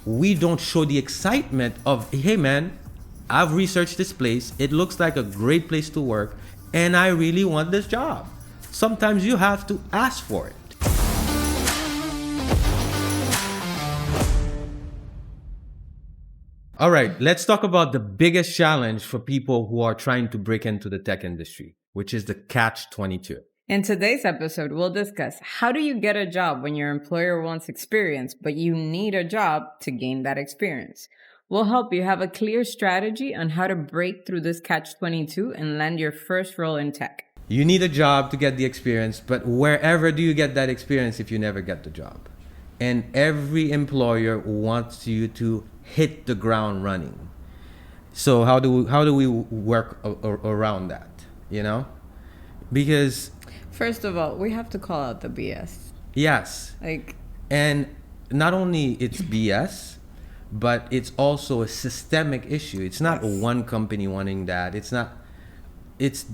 we don't show the excitement of, hey man, I've researched this place. It looks like a great place to work, and I really want this job. Sometimes you have to ask for it. All right, let's talk about the biggest challenge for people who are trying to break into the tech industry, which is the catch-22. In today's episode, we'll discuss how do you get a job when your employer wants experience, but you need a job to gain that experience. We'll help you have a clear strategy on how to break through this catch-22 and land your first role in tech. You need a job to get the experience, but wherever do you get that experience if you never get the job? And every employer wants you to hit the ground running. So how do we work around that, you know? Because first of all, we have to call out the BS. Yes. And not only it's BS, but it's also a systemic issue. It's not one company wanting that. It's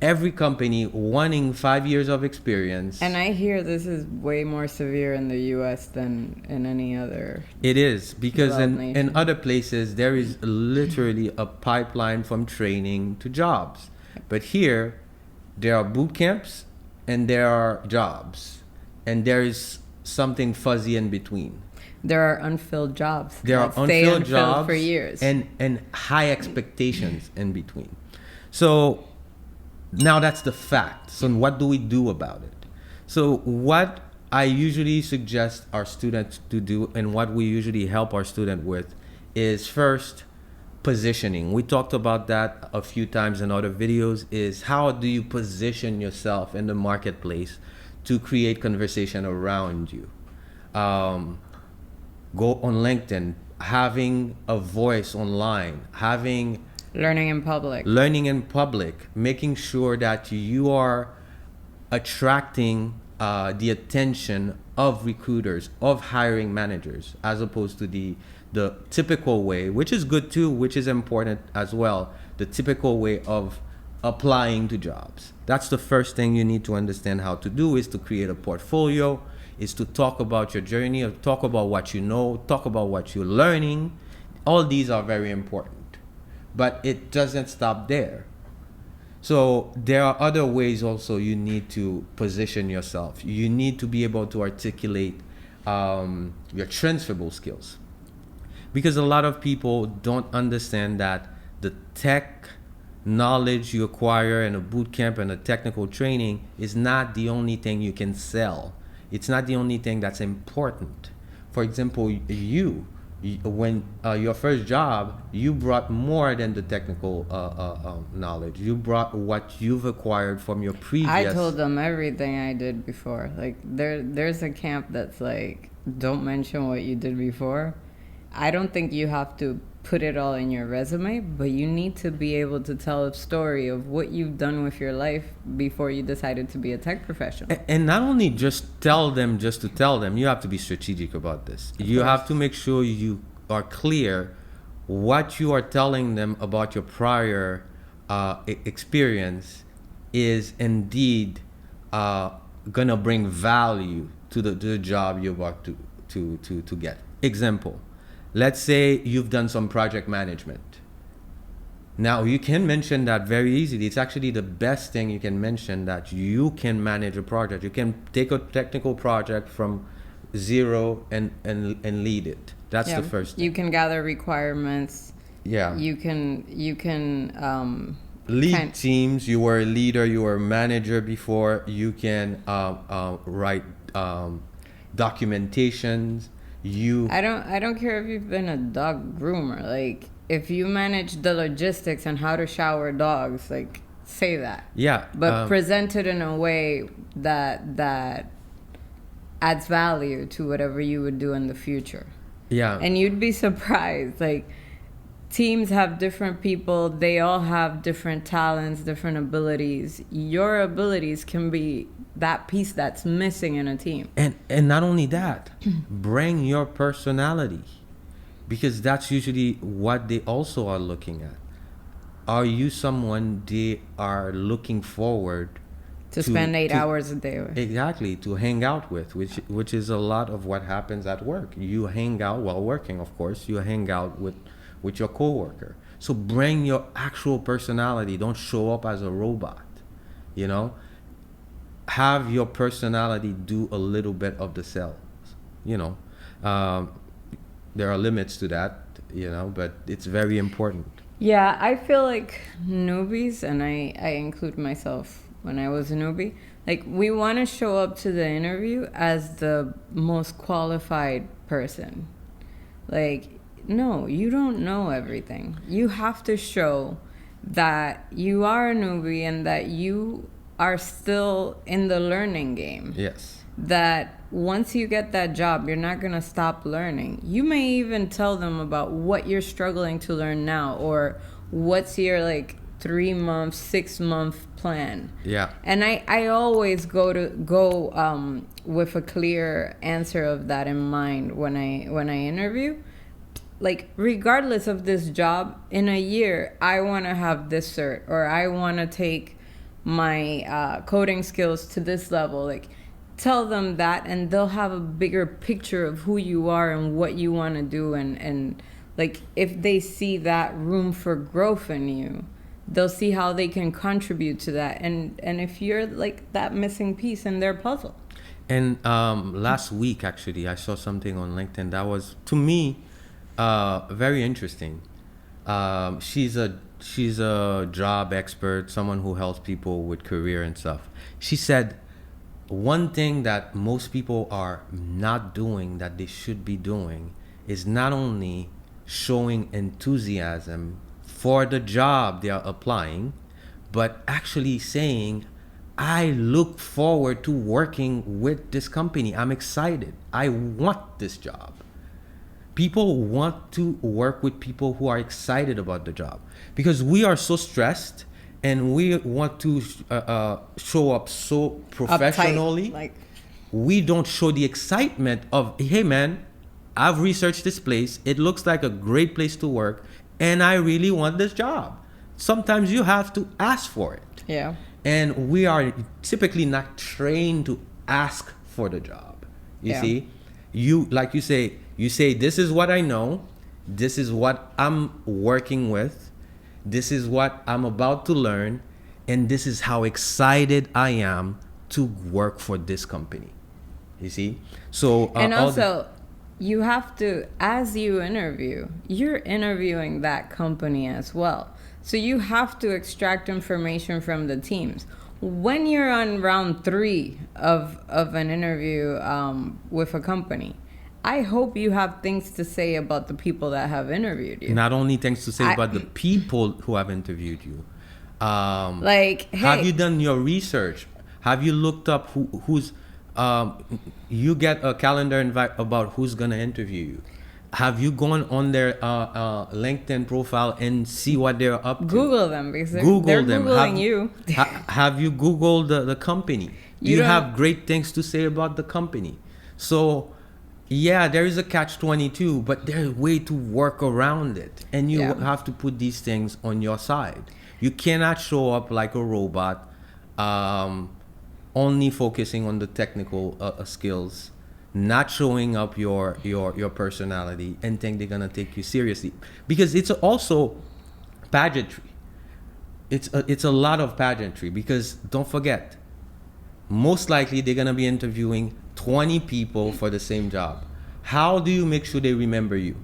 every company wanting 5 years of experience. And I hear this is way more severe in the US than in any other. It is, because in other places there is literally a pipeline from training to jobs. But here there are boot camps and there are jobs, and there is something fuzzy in between. There are unfilled jobs. There are unfilled jobs for years. And high expectations in between. So now that's the fact. So what do we do about it? So what I usually suggest our students to do, and what we usually help our student with, is first positioning. We talked about that a few times in other videos. Is how do you position yourself in the marketplace to create conversation around you? Go on LinkedIn, having a voice online, having learning in public, making sure that you are attracting the attention of recruiters, of hiring managers, as opposed to the typical way, which is good too, which is important as well, the typical way of applying to jobs. That's the first thing you need to understand how to do, is to create a portfolio, is to talk about your journey, or talk about what you know, talk about what you're learning. All these are very important. But it doesn't stop there. So there are other ways also you need to position yourself. You need to be able to articulate your transferable skills. Because a lot of people don't understand that the tech knowledge you acquire in a boot camp and a technical training is not the only thing you can sell. It's not the only thing that's important. For example, when your first job, you brought more than the technical knowledge. You brought what you've acquired from your previous. I told them everything I did before. Like there's a camp that's like, don't mention what you did before. I don't think you have to put it all in your resume, but you need to be able to tell a story of what you've done with your life before you decided to be a tech professional. And not only just tell them just to tell them, you have to be strategic about this. You have to make sure you are clear what you are telling them about your prior experience is indeed gonna bring value to the job you're about to get. Example. Let's say you've done some project management. Now you can mention that very easily. It's actually the best thing you can mention, that you can manage a project. You can take a technical project from zero and lead it. That's the first thing. You can gather requirements. Yeah. You can lead teams. You were a leader. You were a manager before. You can write documentations. I don't care if you've been a dog groomer. Like, if you manage the logistics and how to shower dogs, like, say that. Yeah. But present it in a way that adds value to whatever you would do in the future. Yeah. And you'd be surprised. Like, teams have different people. They all have different talents, different abilities. Your abilities can be that piece that's missing in a team. And not only that, bring your personality, because that's usually what they also are looking at. Are you someone they are looking forward To spend 8 hours a day with. Exactly, to hang out with, which is a lot of what happens at work. You hang out while working, of course. You hang out with your coworker. So bring your actual personality. Don't show up as a robot. You know, have your personality do a little bit of the sales. You know, there are limits to that. You know, but it's very important. Yeah, I feel like newbies, and I include myself when I was a newbie, like we want to show up to the interview as the most qualified person. Like, no, you don't know everything. You have to show that you are a newbie and that you are still in the learning game. Yes. That once you get that job, you're not going to stop learning. You may even tell them about what you're struggling to learn now, or what's your like 3-month, 6-month plan. Yeah. And I always go with a clear answer of that in mind when I interview. Like, regardless of this job, in a year, I want to have this cert, or I want to take my coding skills to this level. Like, tell them that, and they'll have a bigger picture of who you are and what you want to do. And like, if they see that room for growth in you, they'll see how they can contribute to that. And if you're like that missing piece in their puzzle. And last week, actually, I saw something on LinkedIn that was, to me, very interesting. She's a job expert, someone who helps people with career and stuff. She said one thing that most people are not doing that they should be doing is not only showing enthusiasm for the job they are applying, but actually saying, I look forward to working with this company. I'm excited. I want this job. People want to work with people who are excited about the job, because we are so stressed and we want to show up so professionally. Uptight, like, we don't show the excitement of, hey man, I've researched this place. It looks like a great place to work, and I really want this job. Sometimes you have to ask for it. yeah. And we are typically not trained to ask for the job. You see? You, like you say, this is what I know. This is what I'm working with. This is what I'm about to learn. And this is how excited I am to work for this company. You see? So, and also, you have to, as you interview, you're interviewing that company as well. So you have to extract information from the teams. When you're on round 3 of an interview with a company, I hope you have things to say about the people that have interviewed you. Not only things to say about the people who have interviewed you. Like, hey, have you done your research? Have you looked up who's... you get a calendar invite about who's going to interview you. Have you gone on their LinkedIn profile and see what they're up to? Google them, because they're them. Googling you. Have you Googled the company? Do you have great things to say about the company? So, yeah, there is a catch-22, but there's a way to work around it. And you have to put these things on your side. You cannot show up like a robot, only focusing on the technical skills, not showing up your personality, and think they're gonna take you seriously, because it's also pageantry. It's a lot of pageantry, because don't forget, most likely they're gonna be interviewing 20 people for the same job. How do you make sure they remember you?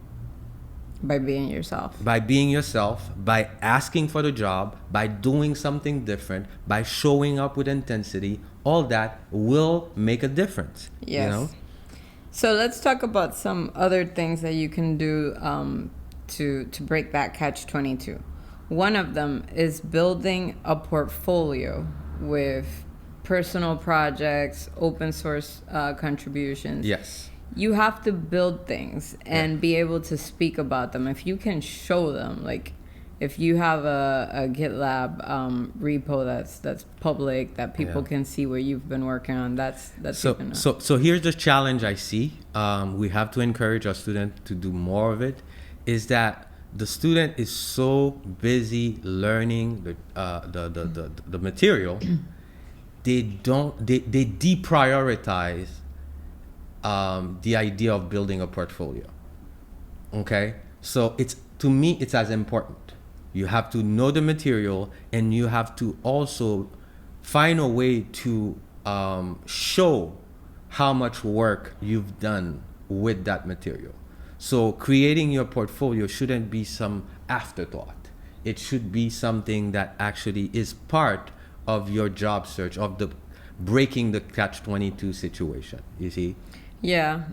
By being yourself. By being yourself, by asking for the job, by doing something different, by showing up with intensity. All that will make a difference. Yes. You know? So let's talk about some other things that you can do to break that catch-22. One of them is building a portfolio with personal projects, open source contributions. Yes. You have to build things and be able to speak about them. If you can show them, like if you have a GitLab repo that's public, that people can see what you've been working on, that's so here's the challenge I see. We have to encourage our student to do more of it. Is that the student is so busy learning the material, they deprioritize the idea of building a portfolio. Okay, so it's, to me, it's as important. You have to know the material, and you have to also find a way to show how much work you've done with that material. So creating your portfolio shouldn't be some afterthought. It should be something that actually is part of your job search, of the breaking the catch-22 situation, you see. Yeah,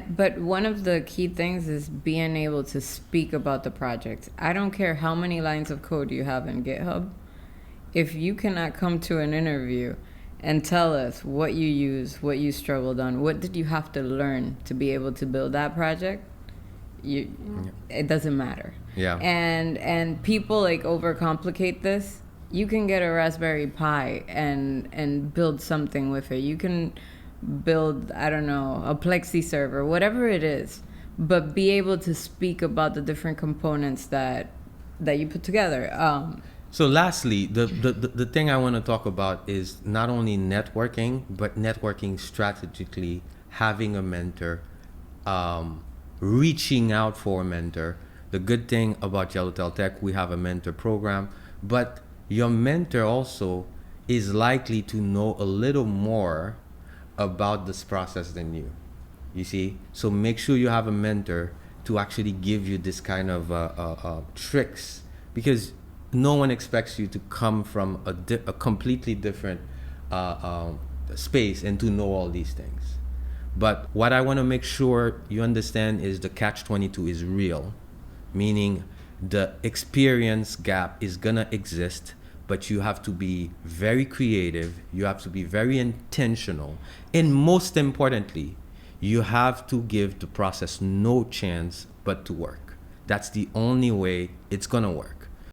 but one of the key things is being able to speak about the project. I don't care how many lines of code you have in GitHub. If you cannot come to an interview and tell us what you use, what you struggled on, what did you have to learn to be able to build that project, it doesn't matter. Yeah. And people like overcomplicate this. You can get a Raspberry Pi and build something with it. You can build, I don't know, a Plexi server, whatever it is, but be able to speak about the different components that you put together. So lastly, the thing I want to talk about is not only networking, but networking strategically, having a mentor, reaching out for a mentor. The good thing about Yellowtail Tech, we have a mentor program, but your mentor also is likely to know a little more about this process than you see. So make sure you have a mentor to actually give you this kind of tricks, because no one expects you to come from a completely different space and to know all these things. But what I want to make sure you understand is the catch-22 is real, meaning the experience gap is gonna exist, but you have to be very creative, you have to be very intentional, and most importantly, you have to give the process no chance but to work. That's the only way it's gonna work.